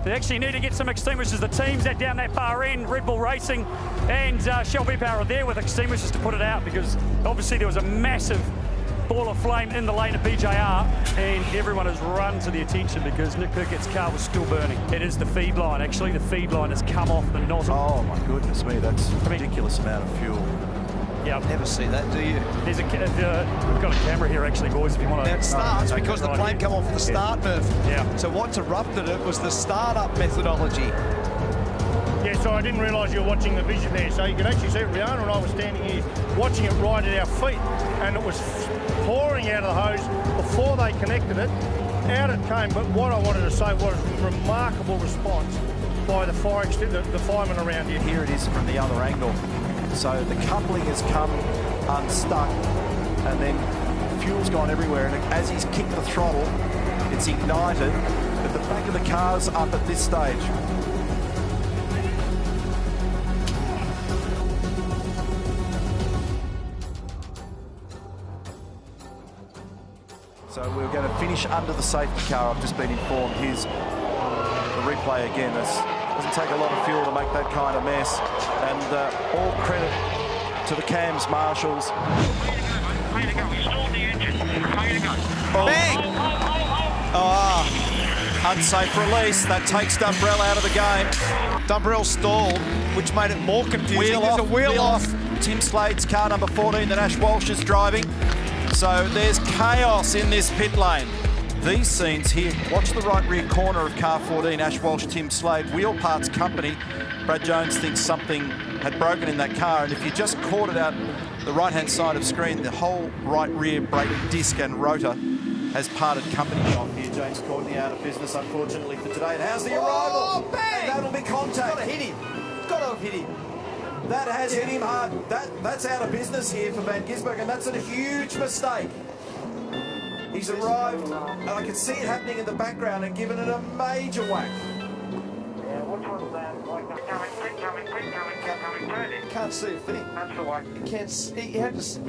They actually need to get some extinguishers. The teams that down that far end, Red Bull Racing and Shell V-Power are there with extinguishers to put it out, because obviously there was a massive ball of flame in the lane of BJR, and everyone has run to the attention because Nick Pickett's car was still burning. It is the feed line. Actually, the feed line has come off the nozzle. Oh my goodness me, that's a ridiculous amount of fuel. Yeah, never see that, do you? There's we've got a camera here, actually, boys, if you want to. Now it starts because the flame come off the start move. Yeah. So what interrupted it was the start-up methodology. Yeah, so I didn't realise you were watching the vision there. So you could actually see Rihanna and I were standing here watching it right at our feet, and it was pouring out of the hose before they connected it. Out it came, but what I wanted to say was a remarkable response by the firemen around here. Here it is from the other angle. So the coupling has come unstuck, and then fuel's gone everywhere, and as he's kicked the throttle, it's ignited, but the back of the car's up at this stage. So we're going to finish under the safety car. I've just been informed. Here's the replay again. It doesn't take a lot of fuel to make that kind of mess. And all credit to the CAMS marshals. Way to go. Stall the engine. Way to go. Bang! Unsafe release. That takes Dumbrell out of the game. Dumbrell stalled, which made it more confusing. Wheel off. Tim Slade's car number 14 that Ash Walsh is driving. So there's chaos in this pit lane. These scenes here, watch the right rear corner of car 14, Ash Walsh, Tim Slade, Wheel Parts Company. Brad Jones thinks something had broken in that car, and if you just caught it out the right-hand side of screen, the whole right rear brake disc and rotor has parted company. Off here, James Courtney out of business, unfortunately, for today. And how's the arrival? Oh, bang! And that'll be contact. Got to hit him. Got to have hit him. That has hit him hard. That's out of business here for Van Gisbergen, and that's a huge mistake. He's arrived, and I can see it happening in the background and given it a major whack. Yeah, which one's that? Coming, turn it. Can't see a thing. That's the one. He had to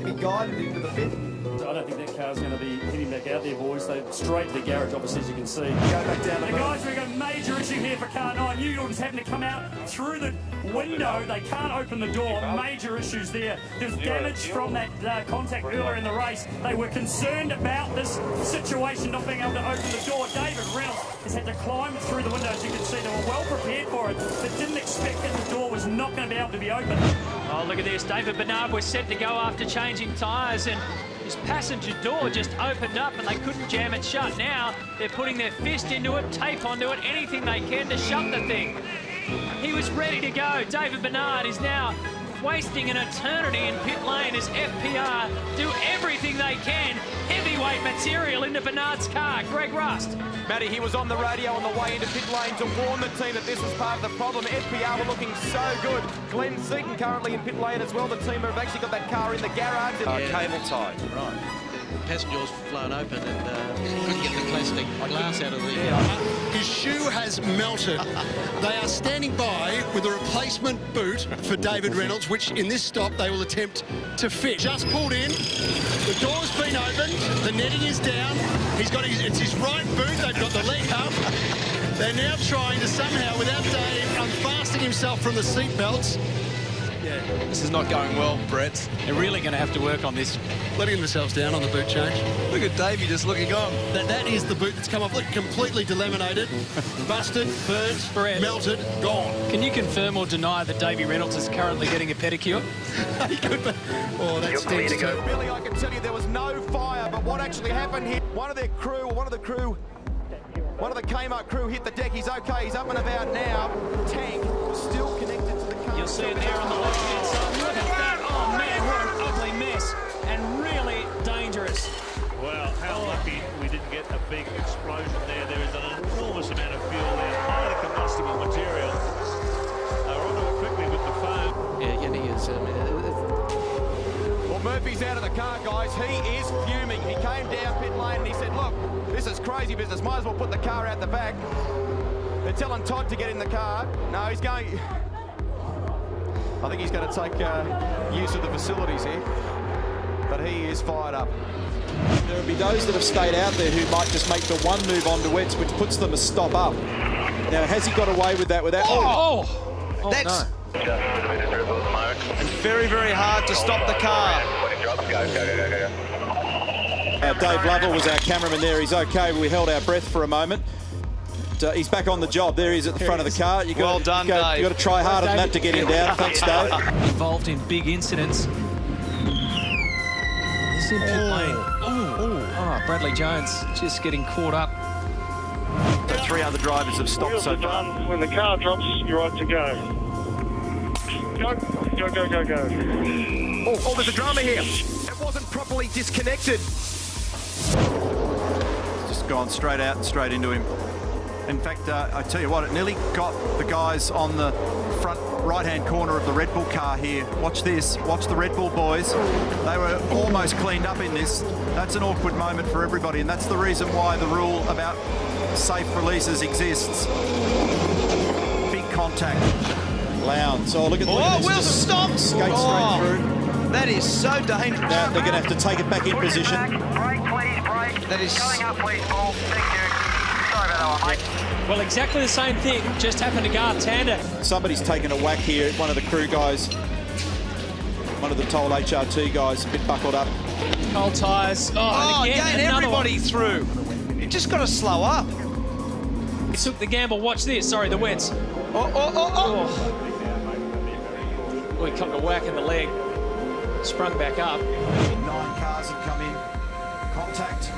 be guided into the pit. I don't think that car's going to be hitting back out there, boys. They're straight to the garage, obviously, as you can see. Go back down the guys, we've got a major issue here for car 9. New York's having to come out through the window. They can't open the door. Major issues there. There's damage from that contact earlier in the race. They were concerned about this situation, not being able to open the door. David Reynolds has had to climb through the window, as you can see. They were well prepared for it, but didn't expect that the door was not going to be able to be opened. Oh, look at this. David Bernard was set to go after changing tyres, and his passenger door just opened up and they couldn't jam it shut. Now they're putting their fist into it, tape onto it, anything they can to shut the thing. He was ready to go. David Bernard is now wasting an eternity in pit lane as FPR do everything they can. Heavyweight material into Bernard's car. Greg Rust. Matty, he was on the radio on the way into pit lane to warn the team that this was part of the problem. FPR were looking so good. Glenn Seaton currently in pit lane as well. The team have actually got that car in the garage. Cable tie. Right. The passenger door's flown open and couldn't get the plastic glass out of the... His shoe has melted. They are standing by with a replacement boot for David Reynolds, which in this stop they will attempt to fit. Just pulled in, the door's been opened, the netting is down. It's his right boot, they've got the leg up. They're now trying to somehow, without Dave unfastening himself from the seat belts. Yeah, this is not going well, Brett. They're really going to have to work on this. Letting themselves down on the boot change. Look at Davey just looking on. That is the boot that's come off. Look, completely delaminated, busted, burnt, Brett, melted, gone. Can you confirm or deny that Davey Reynolds is currently getting a pedicure? He could be. Oh, that stinks too. Billy, I can tell you there was no fire, but what actually happened here, one of the Kmart crew hit the deck. He's okay, he's up and about now. Tank still connected to the car. You'll see it there on the left-hand side. Look at that. Oh, man, what an ugly mess. And really dangerous. Well, how lucky we didn't get a big explosion there. There is an enormous amount of fuel there, highly combustible material. They're onto it quickly with the phone. Yeah, he is. Well, Murphy's out of the car, guys. He is fuming. He came down pit lane and he said, look, this is crazy business. Might as well put the car out the back. They're telling Todd to get in the car. No, he's going... I think he's going to take use of the facilities here. But he is fired up. There will be those that have stayed out there who might just make the one move onto wets, which puts them a stop up. Now, has he got away with that without... That's no. and very, very hard to stop the car. Dave Lovell was our cameraman there. He's okay. We held our breath for a moment. He's back on the job. There he is at the front of the car. Well done, Dave. You've got to try harder than that to get him down. Thanks, Dave. Involved in big incidents. He's in pit lane. Bradley Jones just getting caught up. The 3 other drivers have stopped so far. When the car drops, you're right to go. Go. Oh, there's a drama here. It wasn't properly disconnected. Just gone straight out and straight into him. In fact, I tell you what, it nearly got the guys on the front right-hand corner of the Red Bull car here. Watch this. Watch the Red Bull boys. They were almost cleaned up in this. That's an awkward moment for everybody, and that's the reason why the rule about safe releases exists. Big contact. Lowndes. Oh, look at this. Wilson, stop! Skate straight through. That is so dangerous. Now they're going to have to take it back in position. Brake, please, brake. That is... Going up, please, Paul. Thank you. Sorry about that one, mate. Well, exactly the same thing just happened to Garth Tander. Somebody's taken a whack here. One of the crew guys, one of the Toll HRT guys, a bit buckled up. Cold tyres. Again everybody through. You just got to slow up. He took the gamble. Watch this. Sorry, the wets. Oh. He got a whack in the leg. Sprung back up. 9 cars have come in. Contact.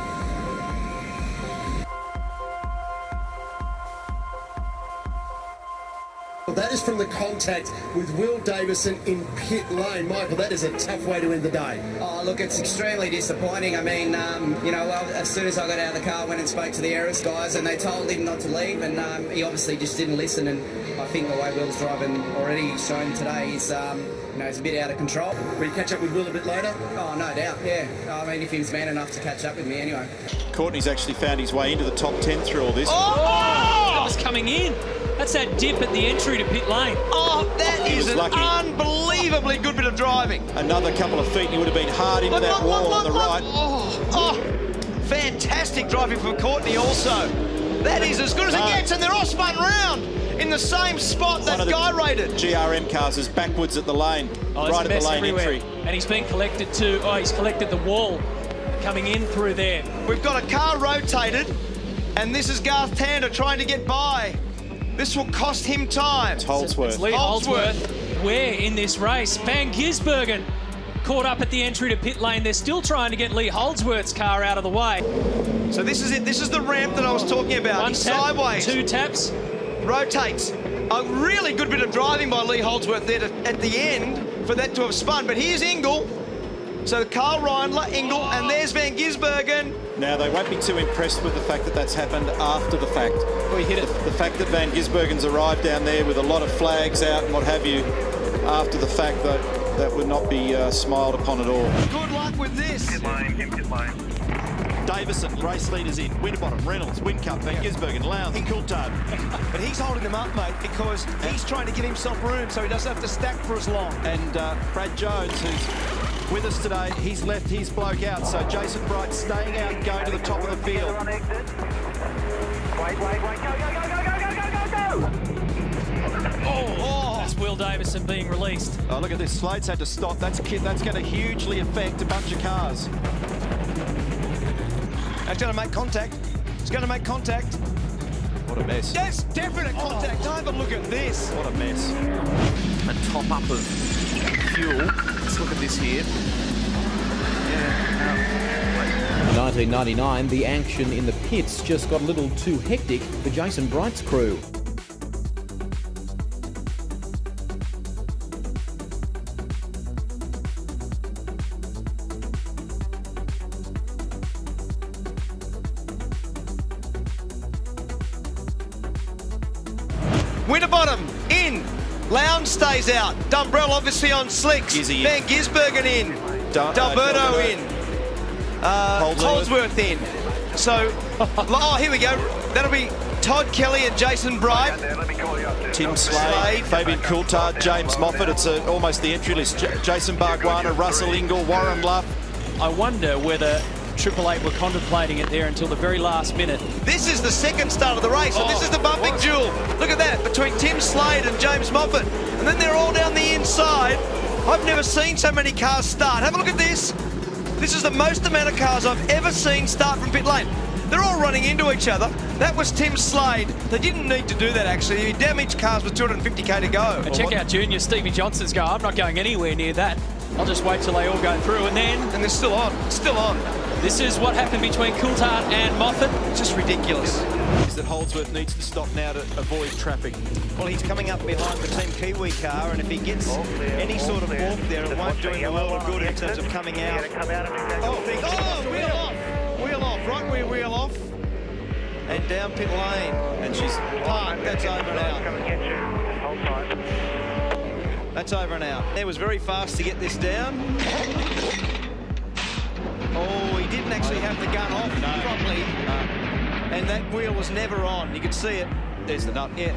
Well, that is from the contact with Will Davison in pit lane. Michael, that is a tough way to end the day. Oh, look, it's extremely disappointing. I mean, as soon as I got out of the car, I went and spoke to the Eris guys, and they told him not to leave, and he obviously just didn't listen. And I think the way Will's driving already shown today is, he's a bit out of control. Will you catch up with Will a bit later? Oh, no doubt, yeah. I mean, if he was man enough to catch up with me anyway. Courtney's actually found his way into the top 10 through all this. That was coming in. That's that dip at the entry to pit lane. Oh, that is an unbelievably good bit of driving. Another couple of feet and he would have been hard into that wall on the right. Fantastic driving from Courtney also. That is as good as it gets, and they're all spun round in the same spot that Guy rated. GRM cars is backwards at the lane, right at the lane entry. And he's been collected too. He's collected the wall coming in through there. We've got a car rotated, and this is Garth Tander trying to get by. This will cost him time. It's Holdsworth. It's Lee Holdsworth. Where in this race? Van Gisbergen caught up at the entry to pit lane. They're still trying to get Lee Holdsworth's car out of the way. So this is it. This is the ramp that I was talking about. One He's tap, sideways. 2 taps. Rotates. A really good bit of driving by Lee Holdsworth there at the end for that to have spun. But here's Ingle. So Carl Reindler, Ingle, and there's Van Gisbergen. Now, they won't be too impressed with the fact that that's happened after the fact. We hit it. The fact that Van Gisbergen's arrived down there with a lot of flags out and what have you, after the fact, that would not be smiled upon at all. Good luck with this. Pit lane. Davison, race leaders in. Winterbottom, Reynolds, Whincup, Van Gisbergen, Lowndes, Coulthard. But he's holding them up, mate, because he's trying to give himself room so he doesn't have to stack for as long. And Brad Jones, who's with us today, he's left his bloke out. So Jason Bright staying out and going to the top of the field. Wait, go. That's Will Davison being released. Oh, look at this. Slade's had to stop. That's going to hugely affect a bunch of cars. That's going to make contact. It's going to make contact. What a mess. Yes, definite contact. Have a look at this. What a mess. A top up of fuel. Let's look at this here. 1999, the action in the pits just got a little too hectic for Jason Bright's crew. Winterbottom in. Lowndes stays out. Dumbrell obviously on slicks. Gizzy Van Gisbergen in. Dalberto in. Holdsworth in. So, here we go. That'll be Todd Kelly and Jason Bright. Tim Slade, Fabian Coulthard, James Moffat. It's almost the entry list. Jason Barguana, Russell Ingle, Warren Luff. I wonder whether Triple Eight were contemplating it there until the very last minute. This is the second start of the race, and this is the bumping duel. fight between Tim Slade and James Moffat. And then they're all down the inside. I've never seen so many cars start. Have a look at this. This is the most amount of cars I've ever seen start from pit lane. They're all running into each other. That was Tim Slade. They didn't need to do that, actually. He damaged cars with 250k to go. And check out Junior Stevie Johnson's go. I'm not going anywhere near that. I'll just wait till they all go through, and then... And they're still on. Still on. This is what happened between Coulthard and Moffat. Just ridiculous. Is that Holdsworth needs to stop now to avoid trapping. Well, he's coming up behind the Team Kiwi car, and if he gets any sort of walk there, it won't do him a world of good in terms of coming out. Wheel off! Wheel off, right rear wheel off. And down pit lane. And she's parked. That's over and out. That's over and out. It was very fast to get this down. Oh, he didn't actually have the gun off properly. And that wheel was never on. You could see it. There's the nut. Yeah.